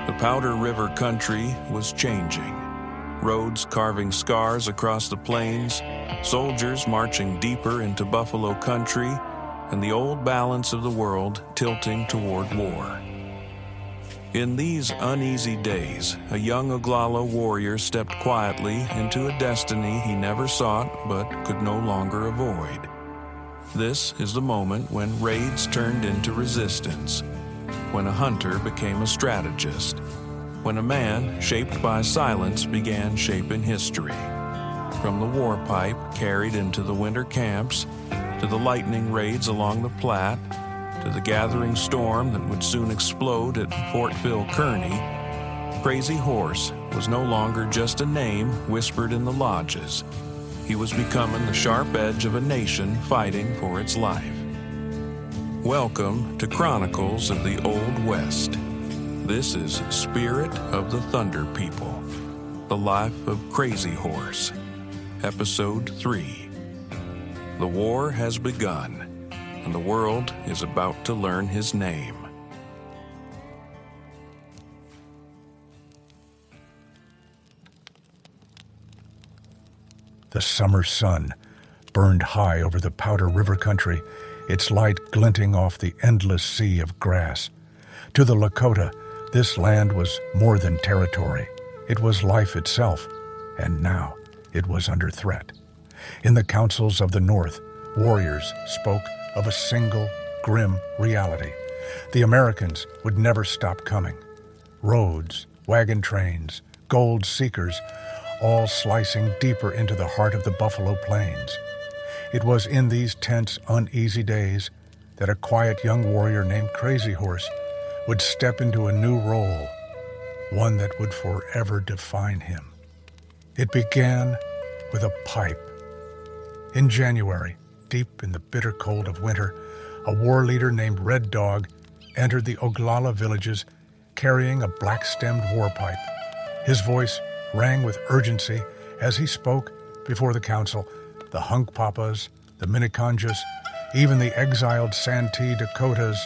The Powder River country was changing. Roads carving scars across the plains, soldiers marching deeper into buffalo country, and the old balance of the world tilting toward war. In these uneasy days, a young Oglala warrior stepped quietly into a destiny he never sought but could no longer avoid. This is the moment when raids turned into resistance, when a hunter became a strategist, when a man shaped by silence began shaping history. From the war pipe carried into the winter camps, to the lightning raids along the Platte, to the gathering storm that would soon explode at Fort Phil Kearny, Crazy Horse was no longer just a name whispered in the lodges. He was becoming the sharp edge of a nation fighting for its life. Welcome to Chronicles of the Old West. This is Spirit of the Thunder People, the life of Crazy Horse, Episode 3. The war has begun, and the world is about to learn his name. The summer sun burned high over the Powder River country, its light glinting off the endless sea of grass. To the Lakota, this land was more than territory. It was life itself, and now it was under threat. In the councils of the North, warriors spoke of a single, grim reality. The Americans would never stop coming. Roads, wagon trains, gold seekers, all slicing deeper into the heart of the Buffalo Plains. It was in these tense, uneasy days that a quiet young warrior named Crazy Horse would step into a new role, one that would forever define him. It began with a pipe. In January, deep in the bitter cold of winter, a war leader named Red Dog entered the Oglala villages carrying a black-stemmed war pipe. His voice rang with urgency as he spoke before the council. The Hunkpapas, the Minneconjous, even the exiled Santee Dakotas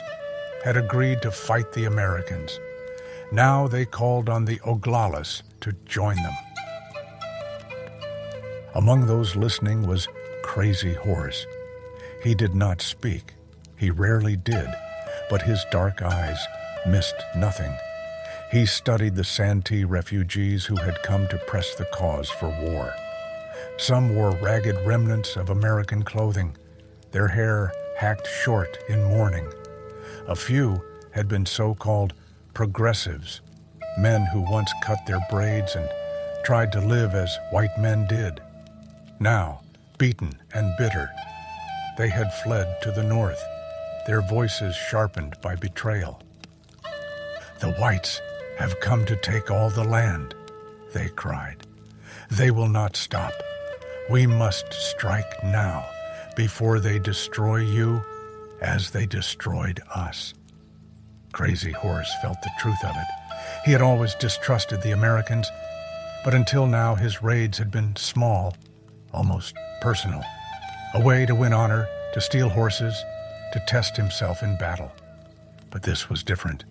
had agreed to fight the Americans. Now they called on the Oglalas to join them. Among those listening was Crazy Horse. He did not speak. He rarely did, but his dark eyes missed nothing. He studied the Santee refugees who had come to press the cause for war. Some wore ragged remnants of American clothing, their hair hacked short in mourning. A few had been so-called progressives, men who once cut their braids and tried to live as white men did. Now, beaten and bitter, they had fled to the north, their voices sharpened by betrayal. The whites have come to take all the land, they cried. They will not stop. We must strike now, before they destroy you as they destroyed us. Crazy Horse felt the truth of it. He had always distrusted the Americans, but until now his raids had been small, almost personal. A way to win honor, to steal horses, to test himself in battle. But this was different.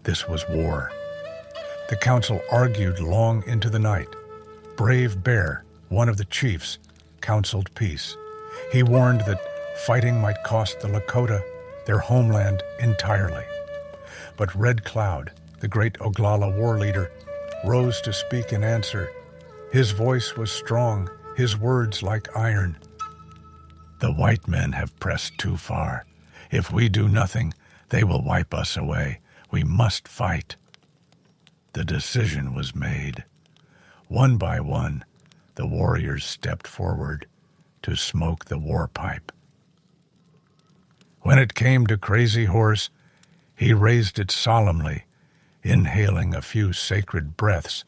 This was war. The council argued long into the night. Brave Bear, one of the chiefs, counseled peace. He warned that fighting might cost the Lakota their homeland entirely. But Red Cloud, the great Oglala war leader, rose to speak in answer. His voice was strong, his words like iron. The white men have pressed too far. If we do nothing, they will wipe us away. We must fight. The decision was made. One by one, the warriors stepped forward to smoke the war pipe. When it came to Crazy Horse, he raised it solemnly, inhaling a few sacred breaths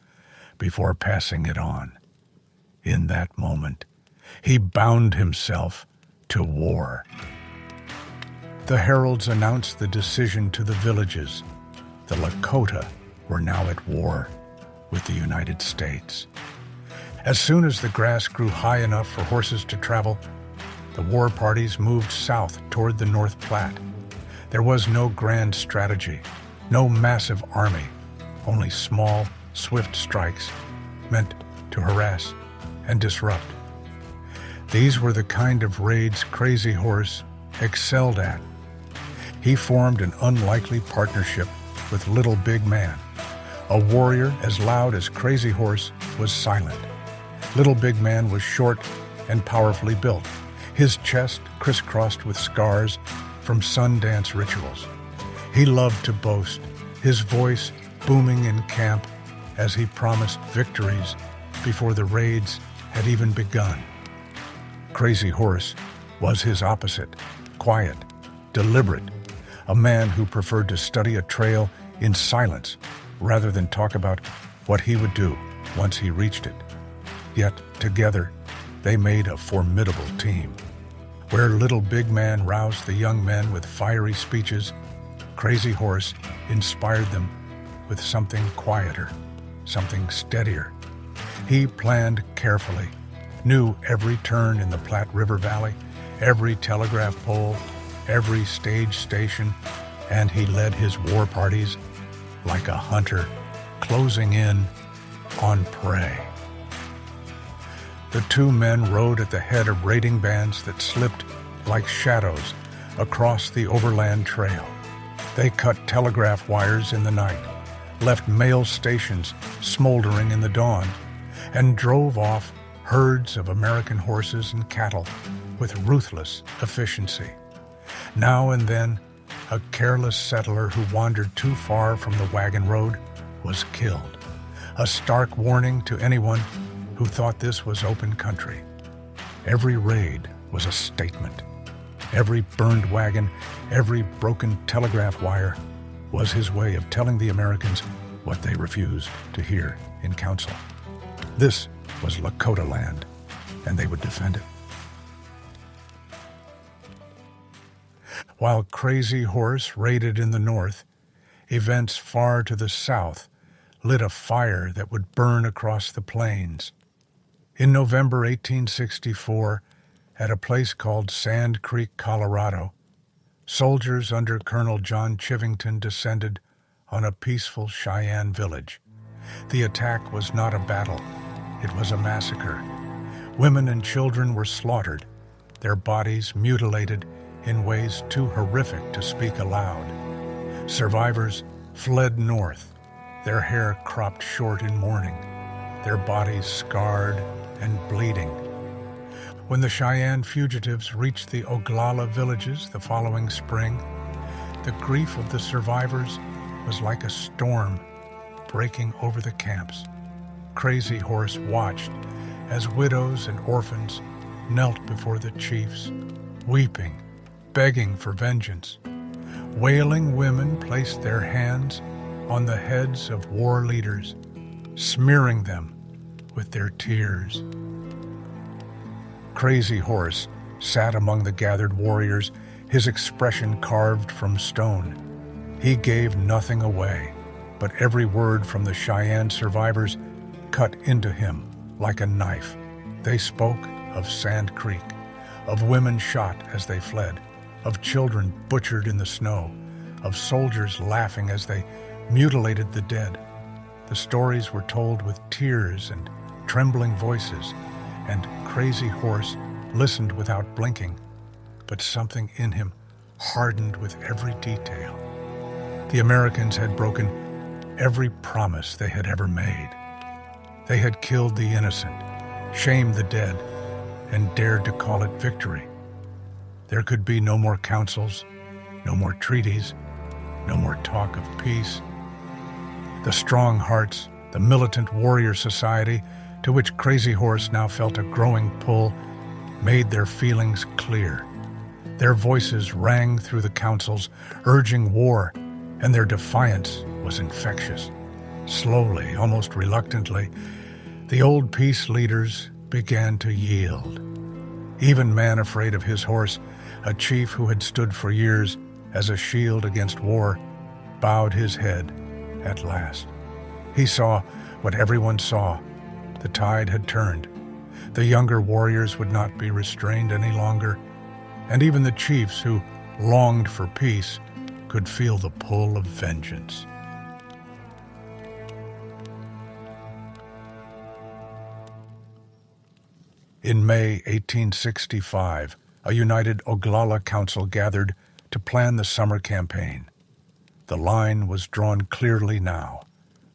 before passing it on. In that moment, he bound himself to war. The heralds announced the decision to the villages. The Lakota were now at war with the United States. As soon as the grass grew high enough for horses to travel, the war parties moved south toward the North Platte. There was no grand strategy, no massive army, only small, swift strikes meant to harass and disrupt. These were the kind of raids Crazy Horse excelled at. He formed an unlikely partnership with Little Big Man, a warrior as loud as Crazy Horse was silent. Little Big Man was short and powerfully built, his chest crisscrossed with scars from Sundance rituals. He loved to boast, his voice booming in camp as he promised victories before the raids had even begun. Crazy Horse was his opposite, quiet, deliberate, a man who preferred to study a trail in silence rather than talk about what he would do once he reached it. Yet, together, they made a formidable team. Where Little Big Man roused the young men with fiery speeches, Crazy Horse inspired them with something quieter, something steadier. He planned carefully, knew every turn in the Platte River Valley, every telegraph pole, every stage station, and he led his war parties like a hunter closing in on prey. The two men rode at the head of raiding bands that slipped like shadows across the Overland Trail. They cut telegraph wires in the night, left mail stations smoldering in the dawn, and drove off herds of American horses and cattle with ruthless efficiency. Now and then, a careless settler who wandered too far from the wagon road was killed, a stark warning to anyone who thought this was open country. Every raid was a statement. Every burned wagon, every broken telegraph wire was his way of telling the Americans what they refused to hear in council. This was Lakota land, and they would defend it. While Crazy Horse raided in the north, events far to the south lit a fire that would burn across the plains. In November 1864, at a place called Sand Creek, Colorado, soldiers under Colonel John Chivington descended on a peaceful Cheyenne village. The attack was not a battle, it was a massacre. Women and children were slaughtered, their bodies mutilated in ways too horrific to speak aloud. Survivors fled north, their hair cropped short in mourning, their bodies scarred and bleeding. When the Cheyenne fugitives reached the Oglala villages the following spring, the grief of the survivors was like a storm breaking over the camps. Crazy Horse watched as widows and orphans knelt before the chiefs, weeping, begging for vengeance. Wailing women placed their hands on the heads of war leaders, smearing them with their tears. Crazy Horse sat among the gathered warriors, his expression carved from stone. He gave nothing away, but every word from the Cheyenne survivors cut into him like a knife. They spoke of Sand Creek, of women shot as they fled, of children butchered in the snow, of soldiers laughing as they mutilated the dead. The stories were told with tears and trembling voices, and Crazy Horse listened without blinking, but something in him hardened with every detail. The Americans had broken every promise they had ever made. They had killed the innocent, shamed the dead, and dared to call it victory. There could be no more councils, no more treaties, no more talk of peace. The strong hearts, the militant warrior society, to which Crazy Horse now felt a growing pull, made their feelings clear. Their voices rang through the councils, urging war, and their defiance was infectious. Slowly, almost reluctantly, the old peace leaders began to yield. Even Man Afraid of His Horse, a chief who had stood for years as a shield against war, bowed his head at last. He saw what everyone saw. The tide had turned. The younger warriors would not be restrained any longer, and even the chiefs who longed for peace could feel the pull of vengeance. In May 1865, a united Oglala Council gathered to plan the summer campaign. The line was drawn clearly now.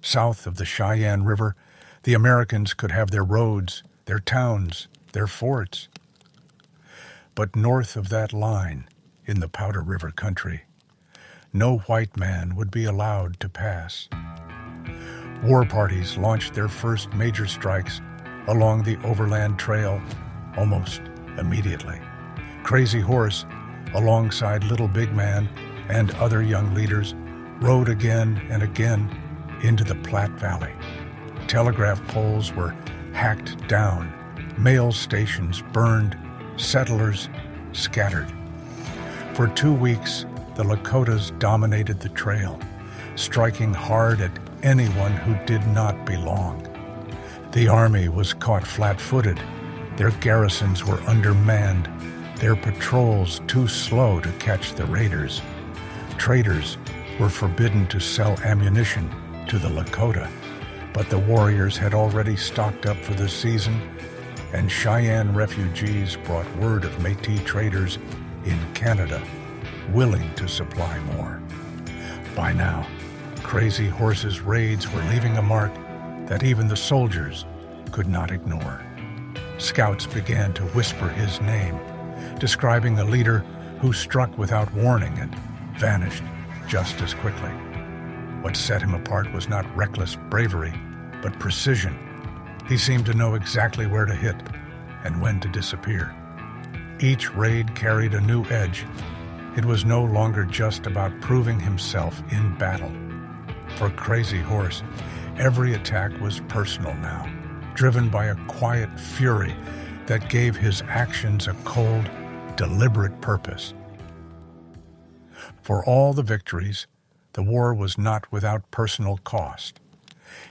South of the Cheyenne River, the Americans could have their roads, their towns, their forts. But north of that line, in the Powder River country, no white man would be allowed to pass. War parties launched their first major strikes along the Overland Trail almost immediately. Crazy Horse, alongside Little Big Man and other young leaders, rode again and again into the Platte Valley. Telegraph poles were hacked down, mail stations burned, settlers scattered. For 2 weeks, the Lakotas dominated the trail, striking hard at anyone who did not belong. The army was caught flat-footed. Their garrisons were undermanned, their patrols too slow to catch the raiders. Traders were forbidden to sell ammunition to the Lakota, but the warriors had already stocked up for the season, and Cheyenne refugees brought word of Métis traders in Canada willing to supply more. By now, Crazy Horse's raids were leaving a mark that even the soldiers could not ignore. Scouts began to whisper his name, describing a leader who struck without warning and vanished just as quickly. What set him apart was not reckless bravery, but precision. He seemed to know exactly where to hit and when to disappear. Each raid carried a new edge. It was no longer just about proving himself in battle. For Crazy Horse, every attack was personal now, driven by a quiet fury that gave his actions a cold, deliberate purpose. For all the victories, the war was not without personal cost.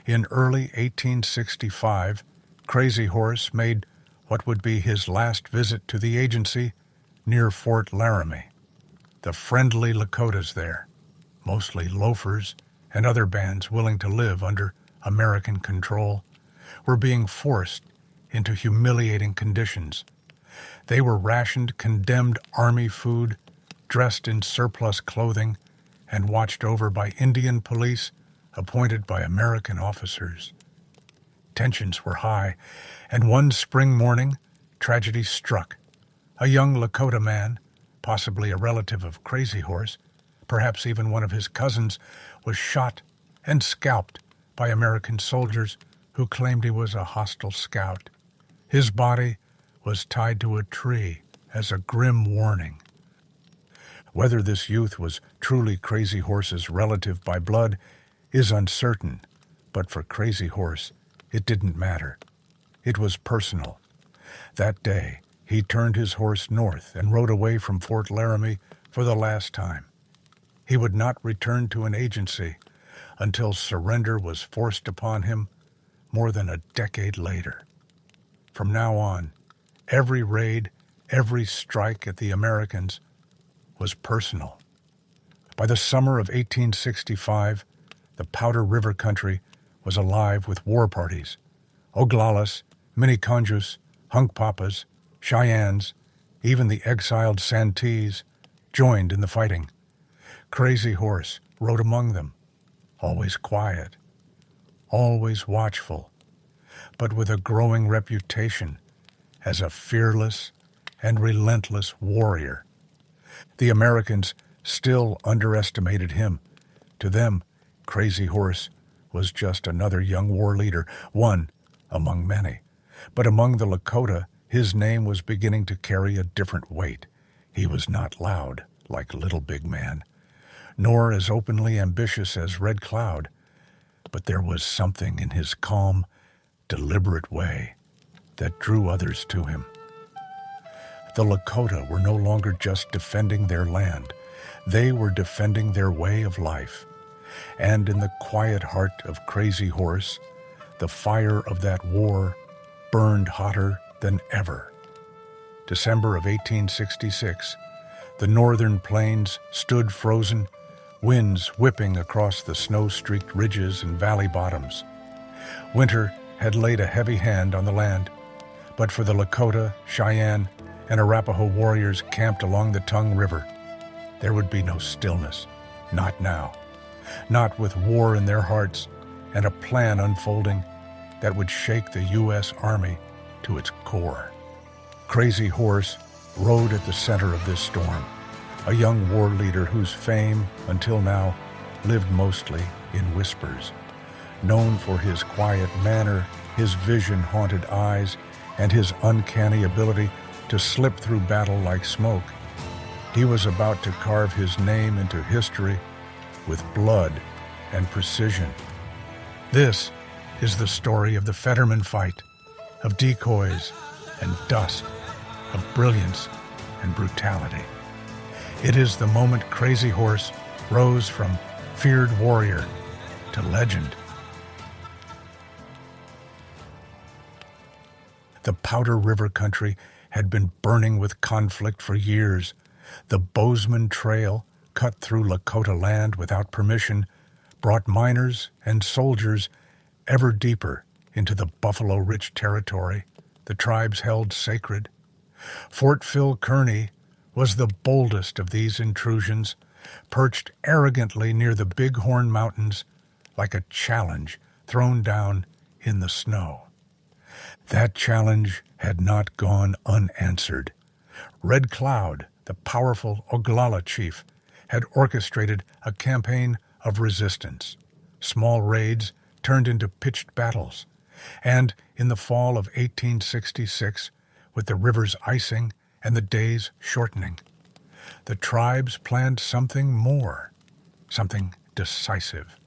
In early 1865, Crazy Horse made what would be his last visit to the agency near Fort Laramie. The friendly Lakotas there, mostly loafers and other bands willing to live under American control, were being forced into humiliating conditions. They were rationed condemned army food, dressed in surplus clothing, and watched over by Indian police appointed by American officers. Tensions were high, and one spring morning, tragedy struck. A young Lakota man, possibly a relative of Crazy Horse, perhaps even one of his cousins, was shot and scalped by American soldiers who claimed he was a hostile scout. His body was tied to a tree as a grim warning. Whether this youth was truly Crazy Horse's relative by blood is uncertain, but for Crazy Horse, it didn't matter. It was personal. That day, he turned his horse north and rode away from Fort Laramie for the last time. He would not return to an agency until surrender was forced upon him more than a decade later. From now on, every raid, every strike at the Americans was personal. By the summer of 1865, the Powder River country was alive with war parties. Oglalas, Miniconjous, Hunkpapas, Cheyennes, even the exiled Santees joined in the fighting. Crazy Horse rode among them, always quiet, always watchful, but with a growing reputation as a fearless and relentless warrior. The Americans still underestimated him. To them, Crazy Horse was just another young war leader, one among many. But among the Lakota, his name was beginning to carry a different weight. He was not loud like Little Big Man, nor as openly ambitious as Red Cloud, but there was something in his calm, deliberate way that drew others to him. The Lakota were no longer just defending their land. They were defending their way of life. And in the quiet heart of Crazy Horse, the fire of that war burned hotter than ever. December of 1866, the northern plains stood frozen, winds whipping across the snow-streaked ridges and valley bottoms. Winter had laid a heavy hand on the land, But for the Lakota, Cheyenne, and Arapaho warriors camped along the Tongue River, there would be no stillness. Not now. Not with war in their hearts and a plan unfolding that would shake the U.S. Army to its core. Crazy Horse rode at the center of this storm, a young war leader whose fame, until now, lived mostly in whispers. Known for his quiet manner, his vision-haunted eyes, and his uncanny ability to slip through battle like smoke, he was about to carve his name into history with blood and precision. This is the story of the Fetterman Fight, of decoys and dust, of brilliance and brutality. It is the moment Crazy Horse rose from feared warrior to legend. The Powder River country had been burning with conflict for years. The Overland Trail, cut through Lakota land without permission, brought miners and soldiers ever deeper into the buffalo-rich territory the tribes held sacred. Fort Phil Kearny was the boldest of these intrusions, perched arrogantly near the Bighorn Mountains like a challenge thrown down in the snow. That challenge had not gone unanswered. Red Cloud, the powerful Oglala chief, had orchestrated a campaign of resistance. Small raids turned into pitched battles, and in the fall of 1866, with the rivers icing and the days shortening, the tribes planned something more, something decisive.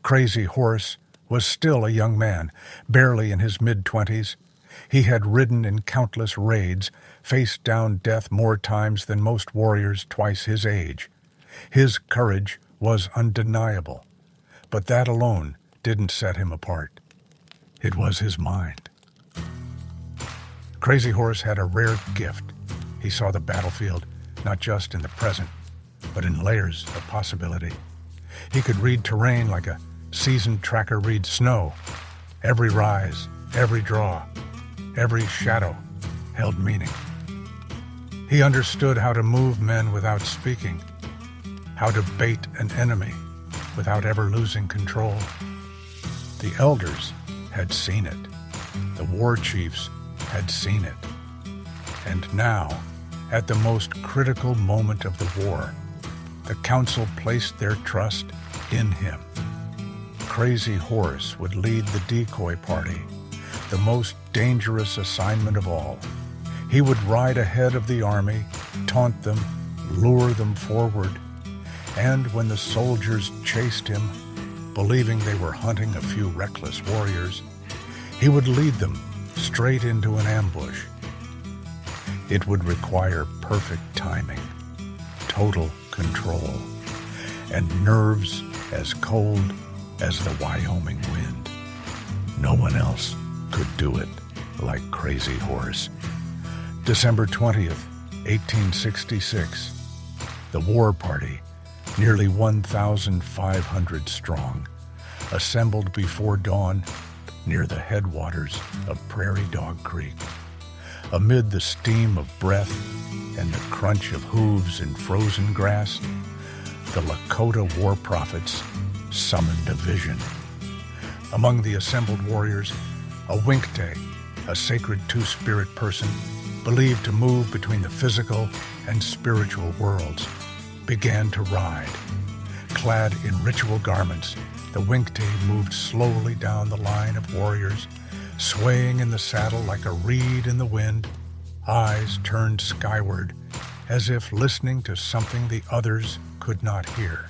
Crazy Horse was still a young man, barely in his mid-20s. He had ridden in countless raids, faced down death more times than most warriors twice his age. His courage was undeniable, but that alone didn't set him apart. It was his mind. Crazy Horse had a rare gift. He saw the battlefield not just in the present, but in layers of possibility. He could read terrain like a seasoned tracker reads snow. Every rise, every draw, every shadow held meaning. He understood how to move men without speaking, how to bait an enemy without ever losing control. The elders had seen it. The war chiefs had seen it. And now, at the most critical moment of the war, the council placed their trust in him. Crazy Horse would lead the decoy party, the most dangerous assignment of all. He would ride ahead of the army, taunt them, lure them forward, and when the soldiers chased him, believing they were hunting a few reckless warriors, he would lead them straight into an ambush. It would require perfect timing, total control, and nerves as cold as the Wyoming wind. No one else could do it like Crazy Horse. December 20th, 1866. The war party, nearly 1,500 strong, assembled before dawn near the headwaters of Prairie Dog Creek. Amid the steam of breath and the crunch of hooves in frozen grass, the Lakota war prophets summoned a vision. Among the assembled warriors, a Winkte, a sacred two-spirit person, believed to move between the physical and spiritual worlds, began to ride. Clad in ritual garments, the Winkte moved slowly down the line of warriors, swaying in the saddle like a reed in the wind, eyes turned skyward, as if listening to something the others could not hear.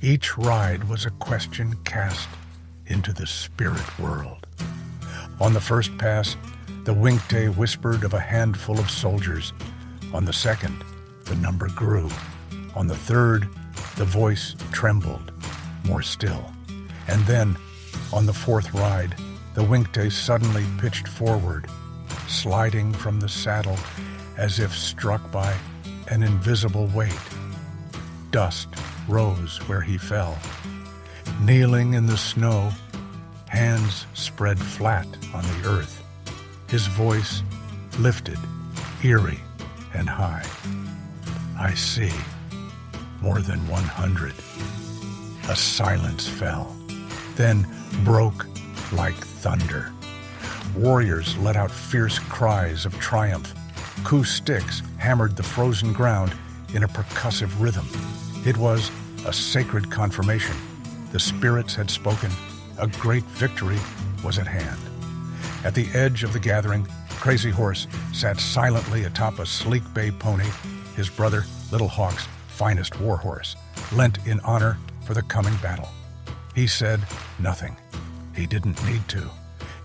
Each ride was a question cast into the spirit world. On the first pass, the Winkte whispered of a handful of soldiers. On the second, the number grew. On the third, the voice trembled, more still. And then, on the fourth ride, the Winkte suddenly pitched forward, sliding from the saddle as if struck by an invisible weight. Dust rose where he fell. Kneeling in the snow, hands spread flat on the earth, His voice lifted, eerie and high. I see. More than 100. A silence fell, then broke like thunder. Warriors let out fierce cries of triumph. Coup sticks hammered the frozen ground in a percussive rhythm. It was a sacred confirmation. The spirits had spoken. A great victory was at hand. At the edge of the gathering, Crazy Horse sat silently atop a sleek bay pony, his brother, Little Hawk's finest war horse, lent in honor for the coming battle. He said nothing. He didn't need to.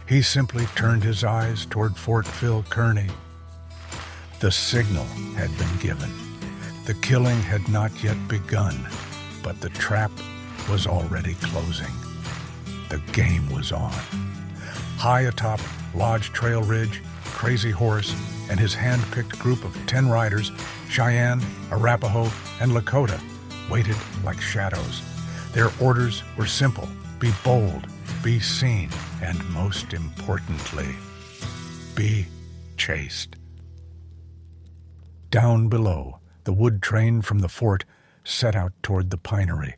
He simply turned his eyes toward Fort Phil Kearny. The signal had been given. The killing had not yet begun, but the trap was already closing. The game was on. High atop Lodge Trail Ridge, Crazy Horse and his hand-picked group of 10 riders, Cheyenne, Arapaho, and Lakota, waited like shadows. Their orders were simple: be bold, be seen, and most importantly, be chased. Down below, the wood train from the fort set out toward the pinery.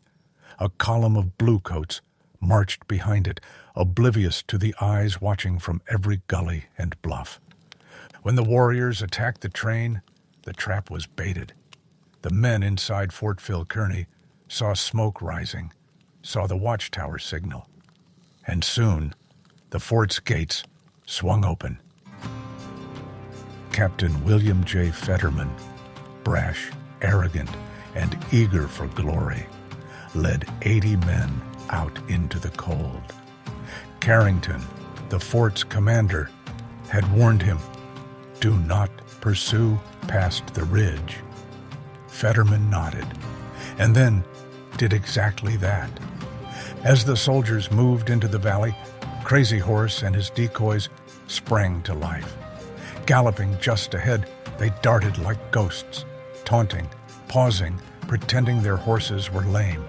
A column of bluecoats marched behind it, oblivious to the eyes watching from every gully and bluff. When the warriors attacked the train, the trap was baited. The men inside Fort Phil Kearny saw smoke rising, saw the watchtower signal, and soon the fort's gates swung open. Captain William J. Fetterman, brash, arrogant, and eager for glory, led 80 men out into the cold. Carrington, the fort's commander, had warned him, "Do not pursue past the ridge." Fetterman nodded, and then did exactly that. As the soldiers moved into the valley, Crazy Horse and his decoys sprang to life. Galloping just ahead, they darted like ghosts, taunting, pausing, pretending their horses were lame.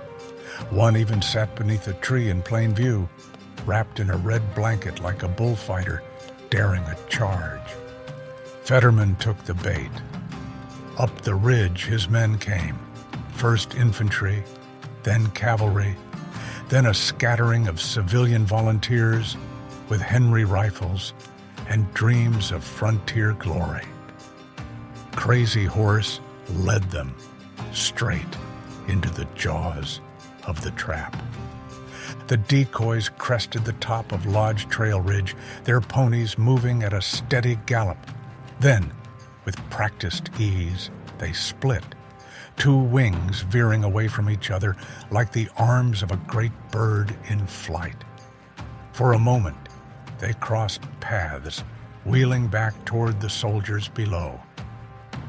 One even sat beneath a tree in plain view, wrapped in a red blanket like a bullfighter, daring a charge. Fetterman took the bait. Up the ridge his men came, first infantry, then cavalry, then a scattering of civilian volunteers with Henry rifles and dreams of frontier glory. Crazy Horse led them straight into the jaws of the trap. The decoys crested the top of Lodge Trail Ridge, their ponies moving at a steady gallop. Then, with practiced ease, they split, two wings veering away from each other like the arms of a great bird in flight. For a moment, they crossed paths, wheeling back toward the soldiers below.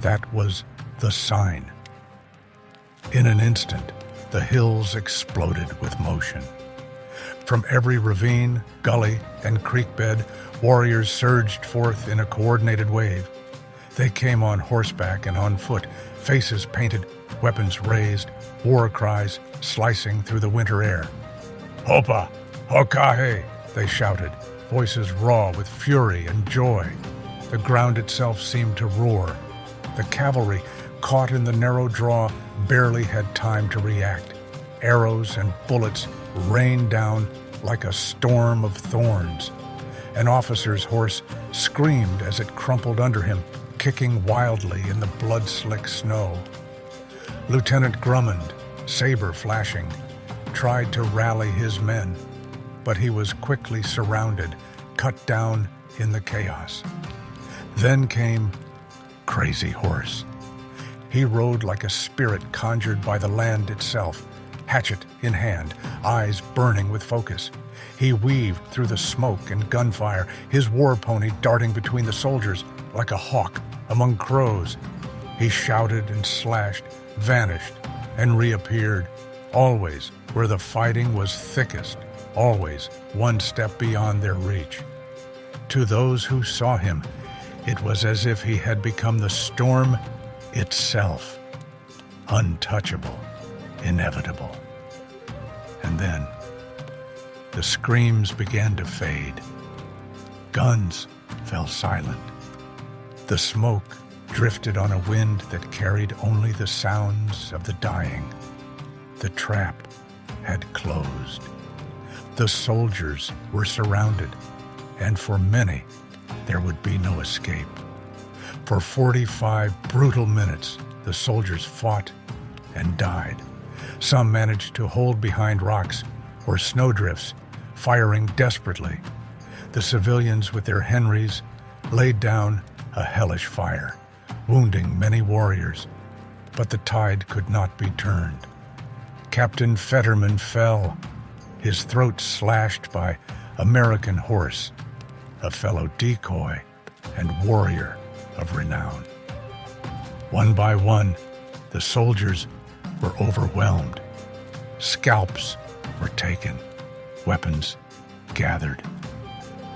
That was the sign. In an instant, the hills exploded with motion. From every ravine, gully, and creek bed, warriors surged forth in a coordinated wave. They came on horseback and on foot, faces painted, weapons raised, war cries slicing through the winter air. "Hopa! Hokahe!" they shouted, voices raw with fury and joy. The ground itself seemed to roar. The cavalry, caught in the narrow draw, barely had time to react. Arrows and bullets rained down like a storm of thorns. An officer's horse screamed as it crumpled under him, kicking wildly in the blood-slick snow. Lieutenant Drummond, saber flashing, tried to rally his men, but he was quickly surrounded, cut down in the chaos. Then came Crazy Horse. He rode like a spirit conjured by the land itself, hatchet in hand, eyes burning with focus. He weaved through the smoke and gunfire, his war pony darting between the soldiers like a hawk among crows. He shouted and slashed, vanished, and reappeared, always where the fighting was thickest, always one step beyond their reach. To those who saw him, it was as if he had become the storm itself, untouchable, inevitable. And then the screams began to fade. Guns fell silent. The smoke drifted on a wind that carried only the sounds of the dying. The trap had closed. The soldiers were surrounded, and for many, there would be no escape. For 45 brutal minutes, the soldiers fought and died. Some managed to hold behind rocks or snowdrifts, firing desperately. The civilians with their Henrys laid down a hellish fire, wounding many warriors, but the tide could not be turned. Captain Fetterman fell, his throat slashed by American horse, a fellow decoy and warrior of renown. One by one, the soldiers were overwhelmed. Scalps were taken, weapons gathered.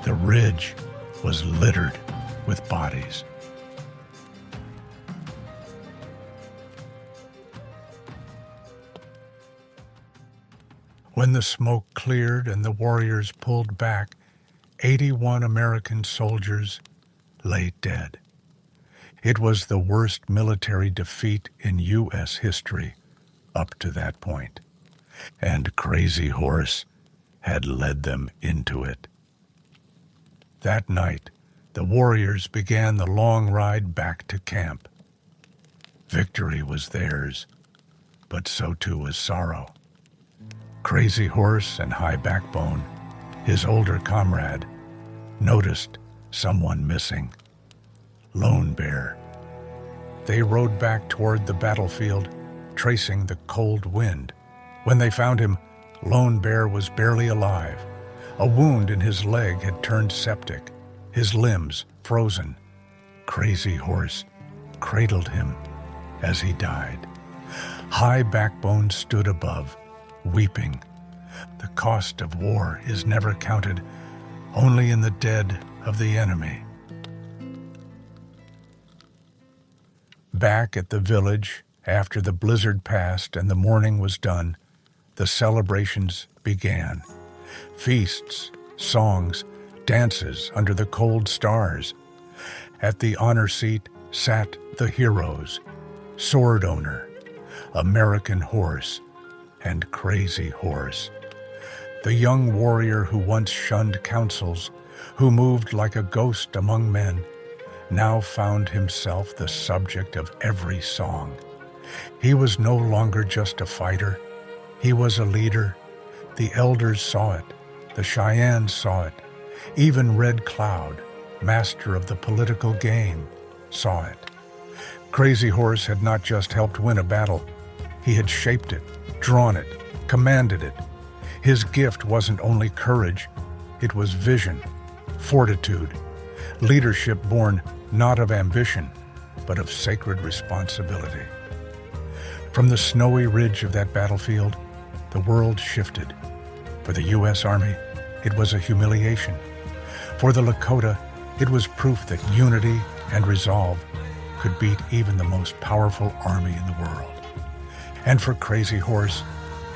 The ridge was littered with bodies. When the smoke cleared and the warriors pulled back, 81 American soldiers lay dead. It was the worst military defeat in U.S. history up to that point, and Crazy Horse had led them into it. That night, the warriors began the long ride back to camp. Victory was theirs, but so too was sorrow. Crazy Horse and High Backbone, his older comrade, noticed someone missing. Lone Bear. They rode back toward the battlefield, tracing the cold wind. When they found him, Lone Bear was barely alive. A wound in his leg had turned septic, his limbs frozen. Crazy Horse cradled him as he died. High Backbone stood above, weeping. The cost of war is never counted, only in the dead of the enemy. Back at the village, after the blizzard passed and the mourning was done, the celebrations began. Feasts, songs, dances under the cold stars. At the honor seat sat the heroes, Sword Owner, American Horse, and Crazy Horse. The young warrior who once shunned councils, who moved like a ghost among men, now found himself the subject of every song. He was no longer just a fighter. He was a leader. The elders saw it. The Cheyennes saw it. Even Red Cloud, master of the political game, saw it. Crazy Horse had not just helped win a battle. He had shaped it, drawn it, commanded it. His gift wasn't only courage, it was vision, fortitude, leadership born not of ambition, but of sacred responsibility. From the snowy ridge of that battlefield, the world shifted. For the U.S. Army, it was a humiliation. For the Lakota, it was proof that unity and resolve could beat even the most powerful army in the world. And for Crazy Horse,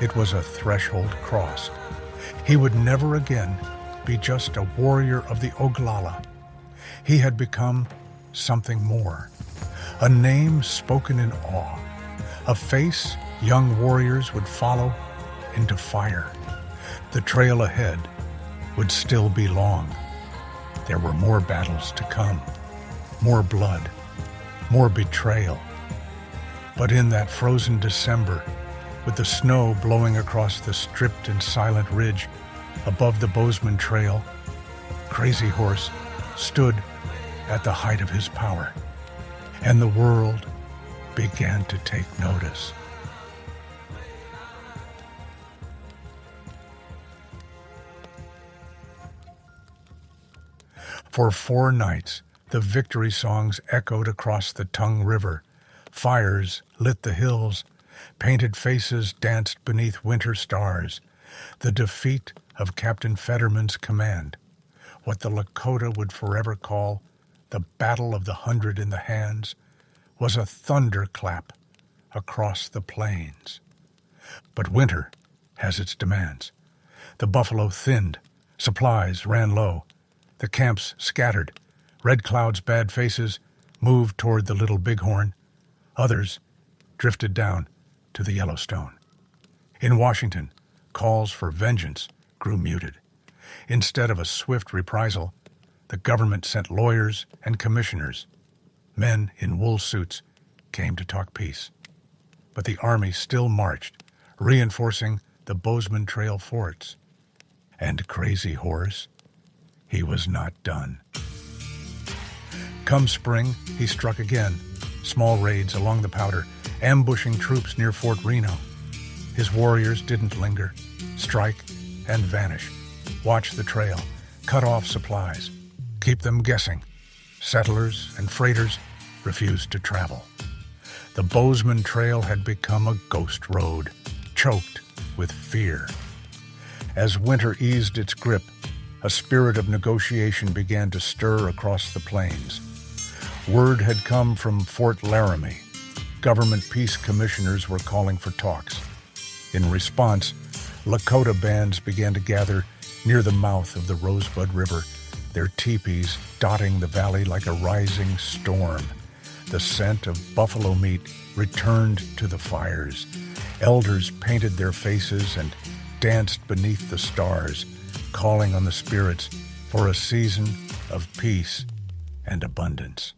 it was a threshold crossed. He would never again be just a warrior of the Oglala. He had become something more, a name spoken in awe, a face young warriors would follow into fire. The trail ahead would still be long. There were more battles to come, more blood, more betrayal. But in that frozen December, with the snow blowing across the stripped and silent ridge above the Bozeman Trail, Crazy Horse stood at the height of his power, and the world began to take notice. For 4 nights, the victory songs echoed across the Tongue River. Fires lit the hills. Painted faces danced beneath winter stars. The defeat of Captain Fetterman's command, what the Lakota would forever call the Battle of the 100 in the Hands, was a thunderclap across the plains. But winter has its demands. The buffalo thinned, supplies ran low, the camps scattered, Red Cloud's bad faces moved toward the Little Bighorn. Others drifted down to the Yellowstone. In Washington, calls for vengeance grew muted. Instead of a swift reprisal, the government sent lawyers and commissioners. Men in wool suits came to talk peace. But the army still marched, reinforcing the Overland Trail forts. And Crazy Horse, he was not done. Come spring, he struck again, small raids along the Powder, ambushing troops near Fort Reno. His warriors didn't linger, strike and vanish, watch the trail, cut off supplies, keep them guessing. Settlers and freighters refused to travel. The Overland Trail had become a ghost road, choked with fear. As winter eased its grip, a spirit of negotiation began to stir across the plains. Word had come from Fort Laramie. Government peace commissioners were calling for talks. In response, Lakota bands began to gather near the mouth of the Rosebud River, their teepees dotting the valley like a rising storm. The scent of buffalo meat returned to the fires. Elders painted their faces and danced beneath the stars, calling on the spirits for a season of peace and abundance.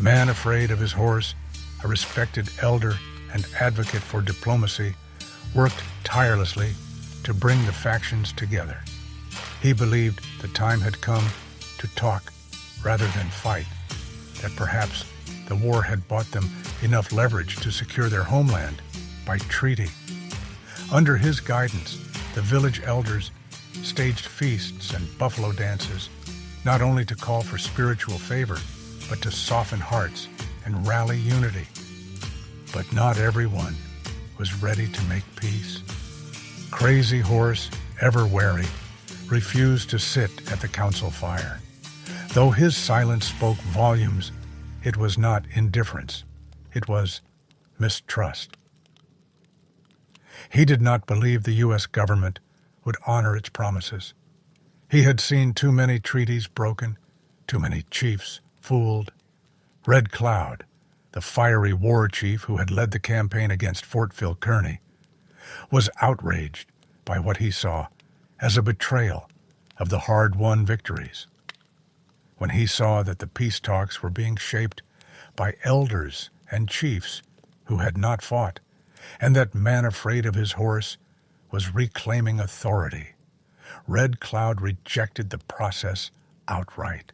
Man afraid of his horse, a respected elder and advocate for diplomacy, worked tirelessly to bring the factions together. He believed the time had come to talk rather than fight, that perhaps the war had bought them enough leverage to secure their homeland by treaty. Under his guidance, the village elders staged feasts and buffalo dances, not only to call for spiritual favor, but to soften hearts and rally unity. But not everyone was ready to make peace. Crazy Horse, ever wary, refused to sit at the council fire. Though his silence spoke volumes, it was not indifference. It was mistrust. He did not believe the U.S. government would honor its promises. He had seen too many treaties broken, too many chiefs fooled. Red Cloud, the fiery war chief who had led the campaign against Fort Phil Kearny, was outraged by what he saw as a betrayal of the hard-won victories. When he saw that the peace talks were being shaped by elders and chiefs who had not fought, and that man afraid of his horse was reclaiming authority, Red Cloud rejected the process outright.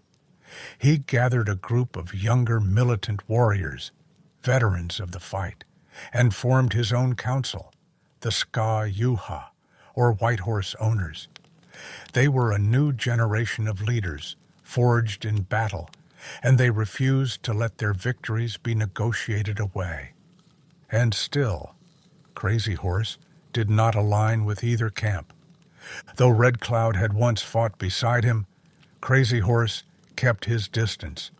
He gathered a group of younger militant warriors, veterans of the fight, and formed his own council, the Ska-Yuha, or White Horse Owners. They were a new generation of leaders, forged in battle, and they refused to let their victories be negotiated away. And still, Crazy Horse did not align with either camp. Though Red Cloud had once fought beside him, Crazy Horse kept his distance,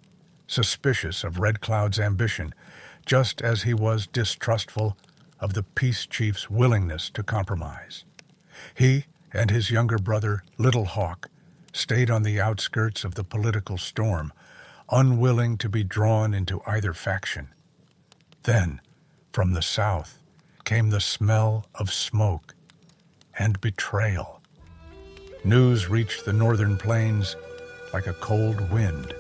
suspicious of Red Cloud's ambition, just as he was distrustful of the peace chief's willingness to compromise. He and his younger brother, Little Hawk, stayed on the outskirts of the political storm, unwilling to be drawn into either faction. Then, from the south, came the smell of smoke and betrayal. News reached the northern plains like a cold wind.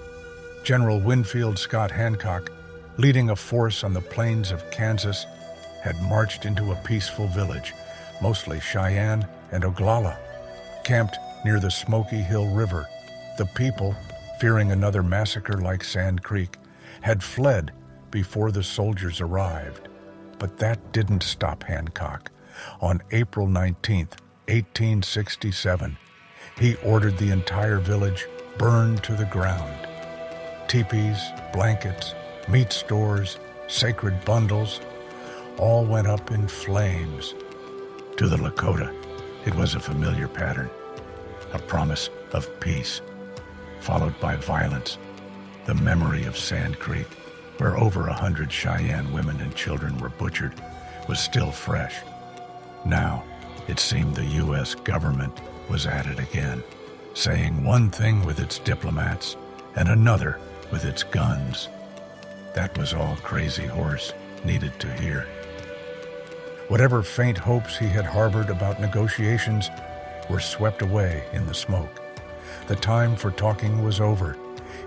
General Winfield Scott Hancock, leading a force on the plains of Kansas, had marched into a peaceful village, mostly Cheyenne and Oglala, camped near the Smoky Hill River. The people, fearing another massacre like Sand Creek, had fled before the soldiers arrived. But that didn't stop Hancock. On April 19, 1867, he ordered the entire village burned to the ground. Teepees, blankets, meat stores, sacred bundles, all went up in flames. To the Lakota, it was a familiar pattern, a promise of peace, followed by violence. The memory of Sand Creek, where over 100 Cheyenne women and children were butchered, was still fresh. Now, it seemed the U.S. government was at it again, saying one thing with its diplomats and another with its guns. That was all Crazy Horse needed to hear. Whatever faint hopes he had harbored about negotiations were swept away in the smoke. The time for talking was over.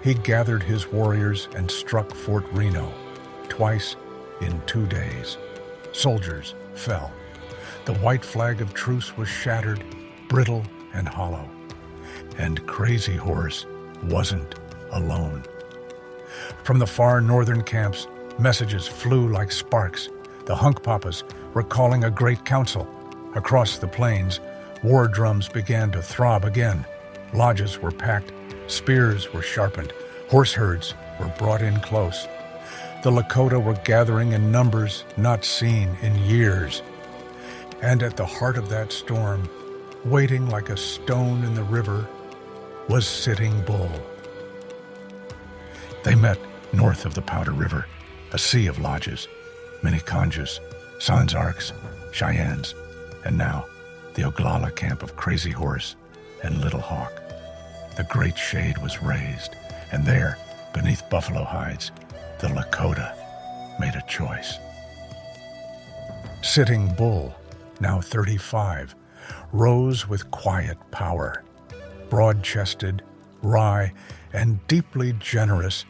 He gathered his warriors and struck Fort Reno, twice in 2 days. Soldiers fell. The white flag of truce was shattered, brittle and hollow. And Crazy Horse wasn't alone. From the far northern camps, messages flew like sparks. The Hunkpapas were calling a great council. Across the plains, war drums began to throb again. Lodges were packed, spears were sharpened, horse herds were brought in close. The Lakota were gathering in numbers not seen in years. And at the heart of that storm, waiting like a stone in the river, was Sitting Bull. They met north of the Powder River, a sea of lodges, Miniconjas, Sans Arcs, Cheyennes, and now the Oglala camp of Crazy Horse and Little Hawk. The great shade was raised, and there, beneath buffalo hides, the Lakota made a choice. Sitting Bull, now 35, rose with quiet power. Broad-chested, wry, and deeply generous,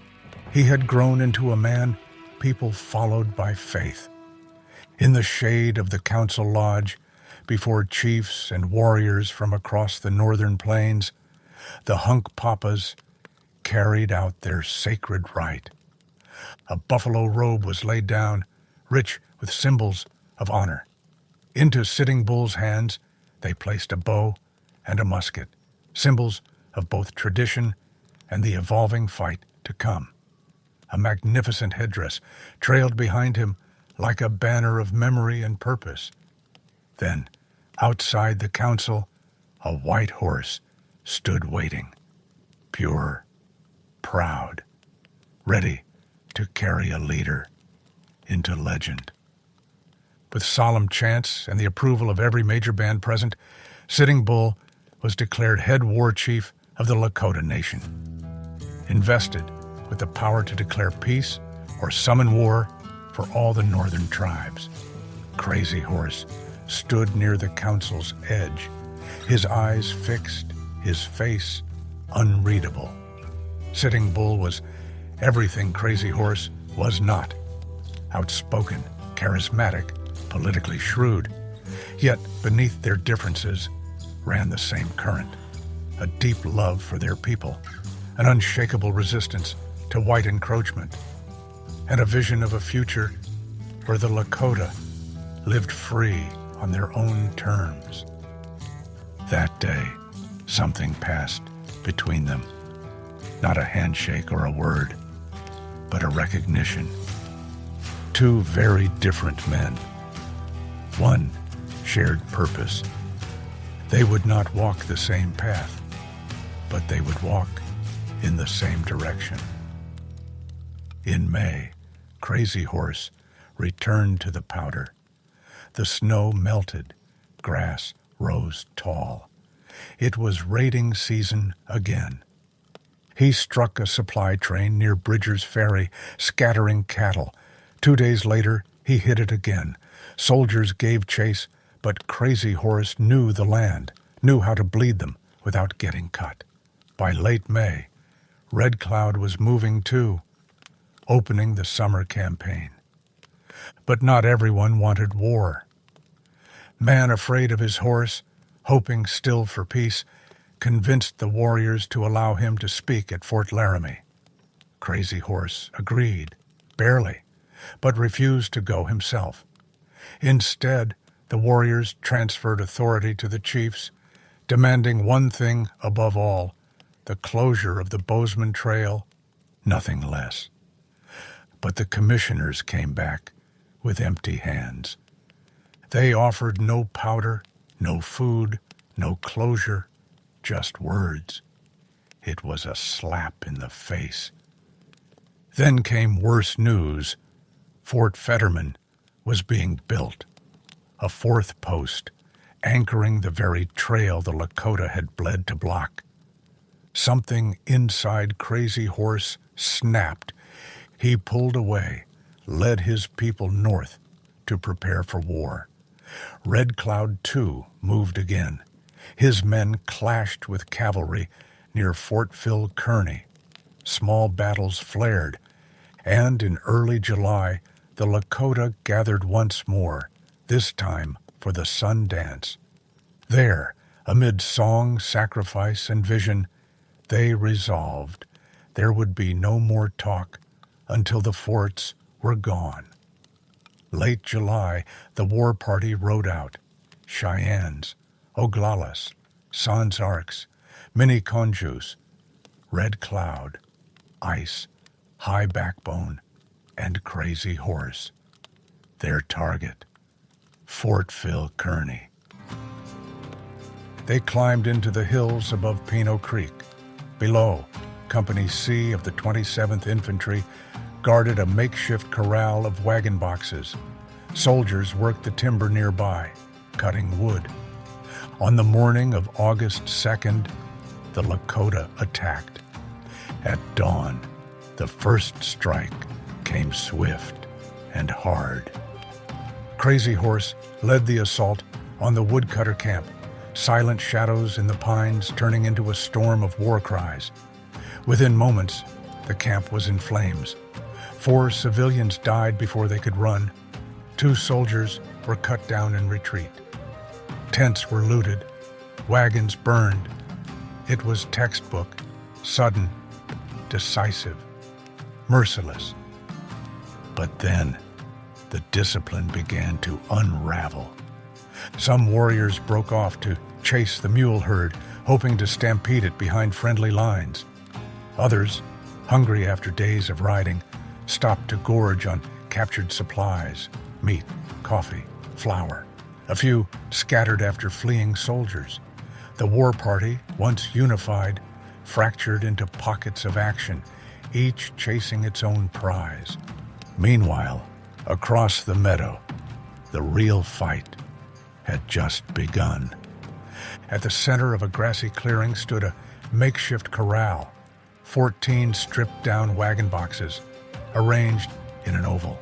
he had grown into a man people followed by faith. In the shade of the council lodge, before chiefs and warriors from across the northern plains, the Hunkpapas carried out their sacred rite. A buffalo robe was laid down, rich with symbols of honor. Into Sitting Bull's hands they placed a bow and a musket, symbols of both tradition and the evolving fight to come. A magnificent headdress trailed behind him like a banner of memory and purpose. Then, outside the council, a white horse stood waiting, pure, proud, ready to carry a leader into legend. With solemn chants and the approval of every major band present, Sitting Bull was declared head war chief of the Lakota Nation, invested with the power to declare peace or summon war for all the northern tribes. Crazy Horse stood near the council's edge, his eyes fixed, his face unreadable. Sitting Bull was everything Crazy Horse was not. Outspoken, charismatic, politically shrewd. Yet beneath their differences ran the same current, a deep love for their people, an unshakable resistance to white encroachment, and a vision of a future where the Lakota lived free on their own terms. That day, something passed between them. Not a handshake or a word, but a recognition. Two very different men. One shared purpose. They would not walk the same path, but they would walk in the same direction. In May, Crazy Horse returned to the Powder. The snow melted, grass rose tall. It was raiding season again. He struck a supply train near Bridger's Ferry, scattering cattle. 2 days later, he hit it again. Soldiers gave chase, but Crazy Horse knew the land, knew how to bleed them without getting cut. By late May, Red Cloud was moving too, opening the summer campaign. But not everyone wanted war. Man afraid of his horse, hoping still for peace, convinced the warriors to allow him to speak at Fort Laramie. Crazy Horse agreed, barely, but refused to go himself. Instead, the warriors transferred authority to the chiefs, demanding one thing above all, the closure of the Bozeman Trail, nothing less. But the commissioners came back with empty hands. They offered no powder, no food, no closure, just words. It was a slap in the face. Then came worse news. Fort Fetterman was being built, a fourth post, anchoring the very trail the Lakota had bled to block. Something inside Crazy Horse snapped. He pulled away, led his people north to prepare for war. Red Cloud, too, moved again. His men clashed with cavalry near Fort Phil Kearny. Small battles flared, and in early July, the Lakota gathered once more, this time for the sun dance. There, amid song, sacrifice, and vision, they resolved there would be no more talk until the forts were gone. Late July, the war party rode out. Cheyennes, Oglalas, Sans Arcs, Miniconjous, Red Cloud, Ice, High Backbone, and Crazy Horse. Their target, Fort Phil Kearny. They climbed into the hills above Pino Creek. Below, Company C of the 27th Infantry guarded a makeshift corral of wagon boxes. Soldiers worked the timber nearby, cutting wood. On the morning of August 2nd, the Lakota attacked. At dawn, the first strike came swift and hard. Crazy Horse led the assault on the woodcutter camp, silent shadows in the pines turning into a storm of war cries. Within moments, the camp was in flames. 4 civilians died before they could run. 2 soldiers were cut down in retreat. Tents were looted, wagons burned. It was textbook, sudden, decisive, merciless. But then, the discipline began to unravel. Some warriors broke off to chase the mule herd, hoping to stampede it behind friendly lines. Others, hungry after days of riding, stopped to gorge on captured supplies, meat, coffee, flour. A few scattered after fleeing soldiers. The war party, once unified, fractured into pockets of action, each chasing its own prize. Meanwhile, across the meadow, the real fight had just begun. At the center of a grassy clearing stood a makeshift corral, 14 stripped-down wagon boxes, arranged in an oval.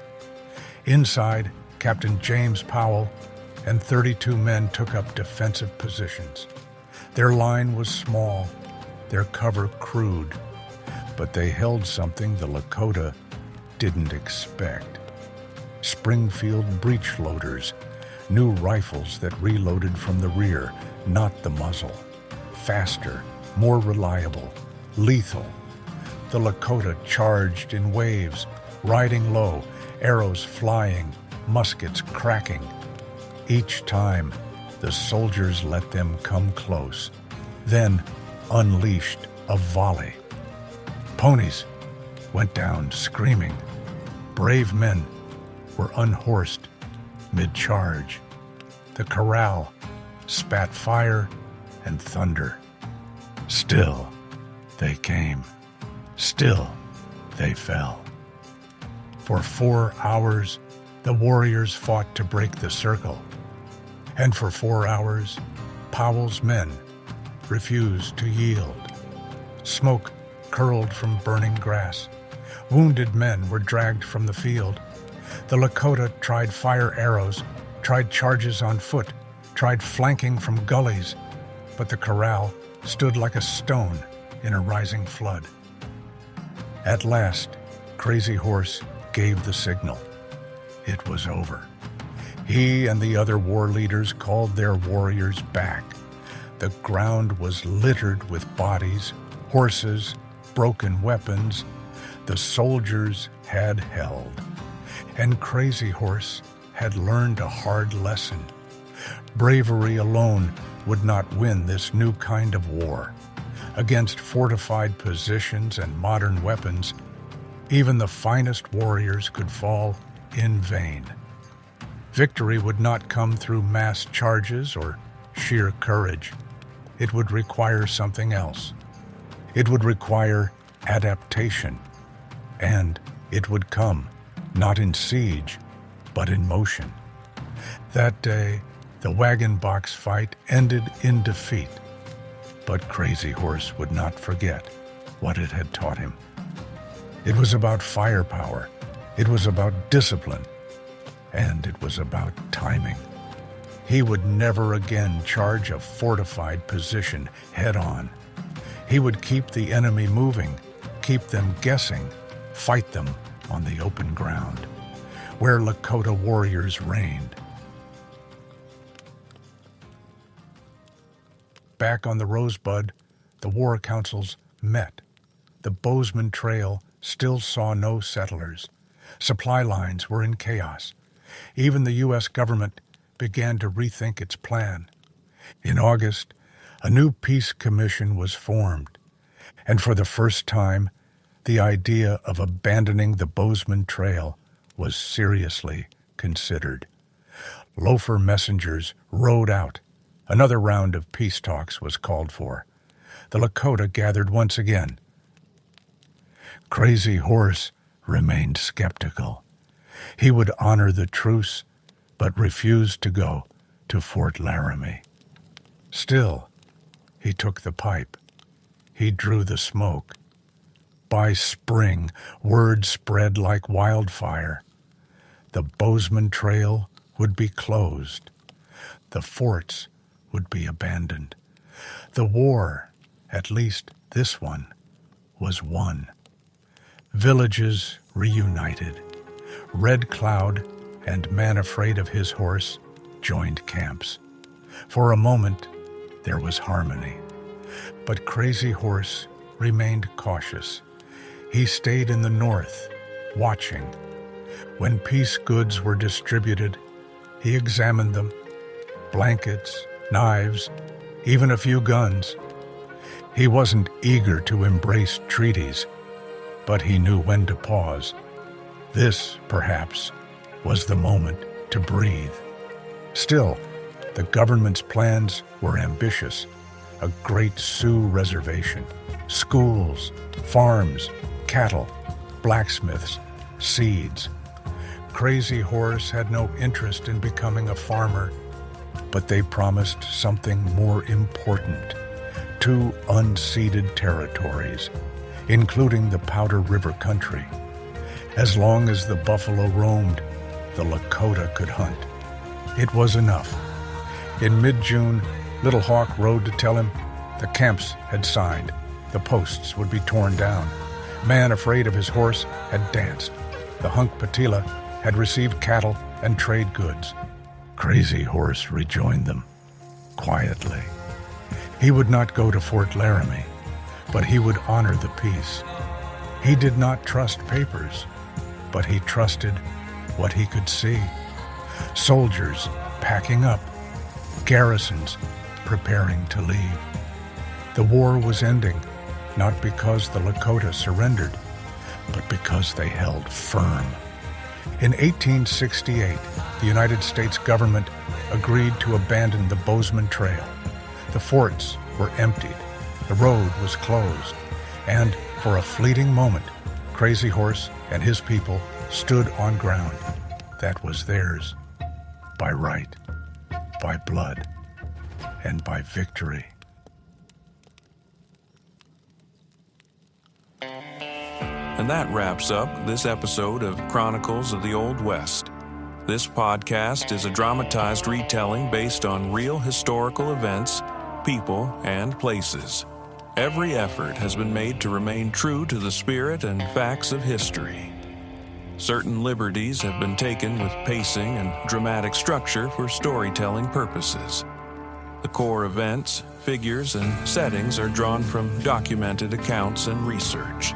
Inside, Captain James Powell and 32 men took up defensive positions. Their line was small, their cover crude, but they held something the Lakota didn't expect. Springfield breech loaders, new rifles that reloaded from the rear, not the muzzle. Faster, more reliable, lethal. The Lakota charged in waves, riding low, arrows flying, muskets cracking. Each time, the soldiers let them come close, then unleashed a volley. Ponies went down screaming. Brave men were unhorsed mid-charge. The corral spat fire and thunder. Still they came. Still they fell. For 4 hours, the warriors fought to break the circle. And for 4 hours, Powell's men refused to yield. Smoke curled from burning grass. Wounded men were dragged from the field. The Lakota tried fire arrows, tried charges on foot, tried flanking from gullies, but the corral stood like a stone in a rising flood. At last, Crazy Horse gave the signal. It was over. He and the other war leaders called their warriors back. The ground was littered with bodies, horses, broken weapons. The soldiers had held. And Crazy Horse had learned a hard lesson. Bravery alone would not win this new kind of war. Against fortified positions and modern weapons, even the finest warriors could fall in vain. Victory would not come through mass charges or sheer courage. It would require something else. It would require adaptation. And it would come, not in siege, but in motion. That day, the wagon box fight ended in defeat. But Crazy Horse would not forget what it had taught him. It was about firepower, it was about discipline, and it was about timing. He would never again charge a fortified position head-on. He would keep the enemy moving, keep them guessing, fight them on the open ground, where Lakota warriors reigned. Back on the Rosebud, the war councils met. The Bozeman Trail still saw no settlers. Supply lines were in chaos. Even the U.S. government began to rethink its plan. In August, a new peace commission was formed, and for the first time, the idea of abandoning the Bozeman Trail was seriously considered. Loafer messengers rode out. Another round of peace talks was called for. The Lakota gathered once again. Crazy Horse remained skeptical. He would honor the truce, but refused to go to Fort Laramie. Still, he took the pipe. He drew the smoke. By spring, word spread like wildfire. The Bozeman Trail would be closed. The forts would be abandoned. The war, at least this one, was won. Villages reunited. Red Cloud and Man Afraid of His Horse joined camps. For a moment, there was harmony. But Crazy Horse remained cautious. He stayed in the north, watching. When peace goods were distributed, he examined them. Blankets, knives, even a few guns. He wasn't eager to embrace treaties, but he knew when to pause. This, perhaps, was the moment to breathe. Still, the government's plans were ambitious. A great Sioux reservation, schools, farms, cattle, blacksmiths, seeds. Crazy Horse had no interest in becoming a farmer, but they promised something more important: 2 unceded territories, including the Powder River country. As long as the buffalo roamed, the Lakota could hunt. It was enough. In mid-June, Little Hawk rode to tell him the camps had signed. The posts would be torn down. Man Afraid of His Horse had danced. The Hunk Patila had received cattle and trade goods. Crazy Horse rejoined them, quietly. He would not go to Fort Laramie, but he would honor the peace. He did not trust papers, but he trusted what he could see. Soldiers packing up, garrisons preparing to leave. The war was ending, not because the Lakota surrendered, but because they held firm. In 1868, the United States government agreed to abandon the Bozeman Trail. The forts were emptied, the road was closed, and for a fleeting moment, Crazy Horse and his people stood on ground that was theirs, by right, by blood, and by victory. And that wraps up this episode of Chronicles of the Old West. This podcast is a dramatized retelling based on real historical events, people, and places. Every effort has been made to remain true to the spirit and facts of history. Certain liberties have been taken with pacing and dramatic structure for storytelling purposes. The core events, figures, and settings are drawn from documented accounts and research.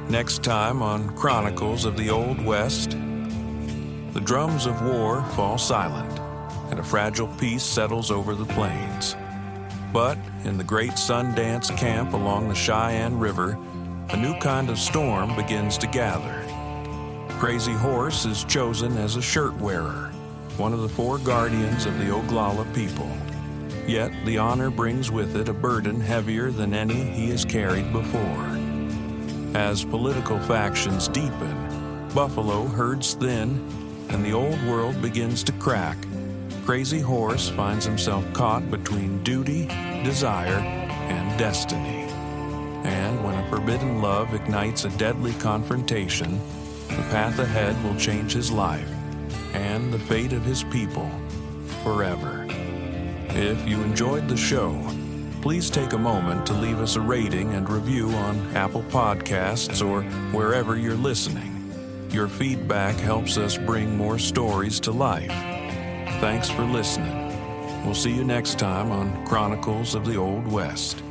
Next time on Chronicles of the Old West, the drums of war fall silent, and a fragile peace settles over the plains. But in the great Sundance camp along the Cheyenne River, a new kind of storm begins to gather. Crazy Horse is chosen as a shirt wearer, one of the 4 guardians of the Oglala people. Yet the honor brings with it a burden heavier than any he has carried before. As political factions deepen, buffalo herds thin, and the old world begins to crack, Crazy Horse finds himself caught between duty, desire, and destiny. And when a forbidden love ignites a deadly confrontation, the path ahead will change his life and the fate of his people forever. If you enjoyed the show, please take a moment to leave us a rating and review on Apple Podcasts or wherever you're listening. Your feedback helps us bring more stories to life. Thanks for listening. We'll see you next time on Chronicles of the Old West.